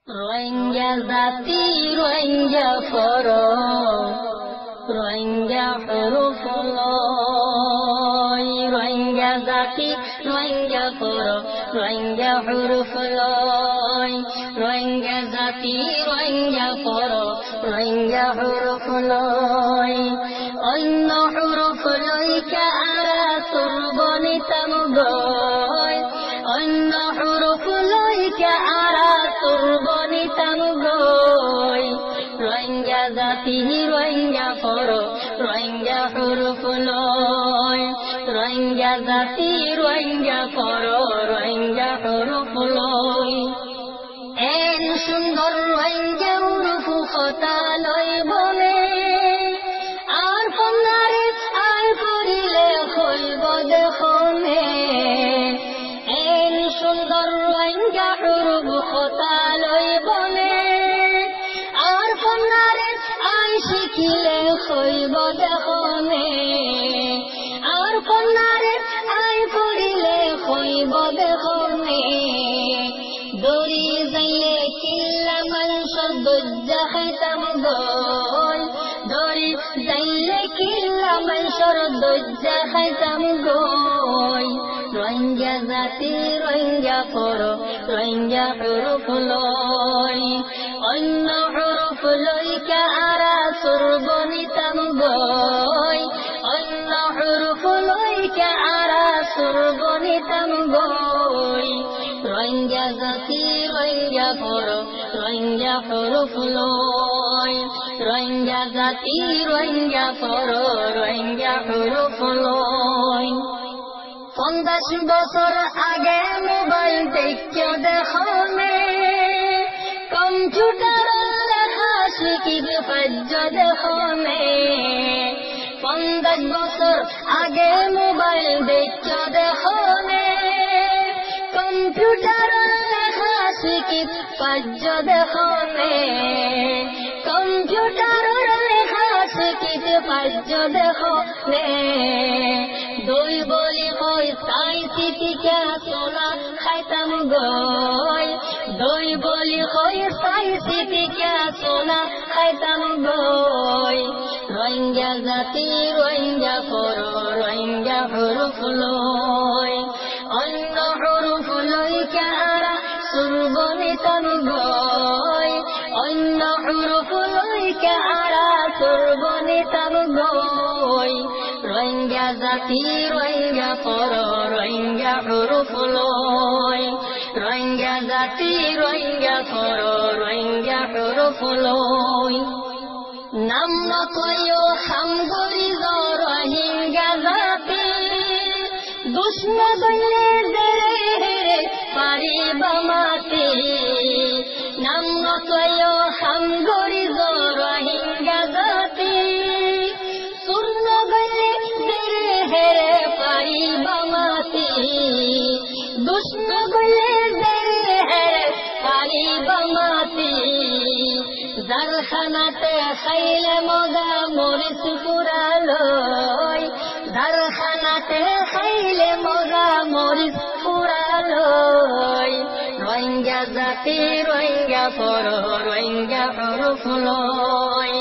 রোহিঙ্গা জাতি রোহিঙ্গা ফরম রোহিঙ্গা হরফ লয় রোহিঙ্গা জাতি রোহিঙ্গা ফরম রোহিঙ্গা হরফ লয় রোহিঙ্গা জাতি রোহিঙ্গা ফরম রোহিঙ্গা হরফ লয় অন্য হরফ লইকা আরা তুরবনিতাম গয় অন্য হরফ লইকা আরা তুরবনিতাম গয় রোহিঙ্গা জাতি রোহিঙ্গা ফরম রোহিঙ্গা হরফ লয় রোহিঙ্গা জাতি রোহিঙ্গা ফরম রোহিঙ্গা হরফ লয় এন সুন্দর রোহিঙ্গা হরফ কথা লয় বলে আর পন্নারে আর করিলে হইব দেখনে এন সুন্দর রোহিঙ্গা হরফ কথা লয় বলে আর পন্নারে আই শিখিলে হইব দেখনে আর পন্নারে আই করিলে হইব দেখনে দড়ি যাইলে কিল্লা মানুষের দজ্জা খাইতাম গল দড়ি যাইলে কিল্লা মানুষের দজ্জা খাইতাম গল রোহিঙ্গা জাতি রোহিঙ্গা ফরম রোহিঙ্গা হরফ লয় অন্য হরফ লইকা আরা সুরবনিতাম গয় অন্য হরফ লইকা আরা সুরবনিতাম গয় রোহিঙ্গা জাতি রোহিঙ্গা ফরম রোহিঙ্গা হরফ লয় রোহিঙ্গা জাতি রোহিঙ্গা ফরম রোহিঙ্গা হরফ লয় 50 বছর আগে মোবাইল দেখে দেখনে কম্পিউটার লেখা শিখিবে পাজ্য দেখনে 50 বছর আগে মোবাইল দেখে দেখনে কম্পিউটার লেখা শিখিব পাজ্য দেখনে কম্পিউটার লেখা শিখিব পাজ্য দেখনে দই বলি হয় তাই চিঠিকা সোনা খাইতাম গয় দই বলি হয় তাই চিঠিকা সোনা খাইতাম গয় রোহিঙ্গা জাতি রোহিঙ্গা ফরম রোহিঙ্গা হরফ লয় অন্য হরফ লইকা আরা সুরবনিতাম গয় অন্য হরফ লইকা আরা সুরবনিতাম গয় রোহিঙ্গা জাতি রোহিঙ্গা ফরম রোহিঙ্গা হরফ লয় রোহিঙ্গা জাতি রোহিঙ্গা ফরম রোহিঙ্গা হরফ লয় নাম নকয়ো হামগরি রোহিঙ্গা জাতি দুশ্ম বলে দেরে হেরে পারিব মাতি নাম নকয়ো হামগরি রোহিঙ্গা জাতি শূন্য বলে দেরে হেরে পারিব মাতি দুশ্ম বলে দেরে হেরে পারিব মাতি দারখানাতে খাইলে মগা মরিচ পুরালয় দারখানাতে খাইলে মগা মরিচ পুরালয় রোহিঙ্গা জাতি রোহিঙ্গা ফরম রোহিঙ্গা হরফ লয়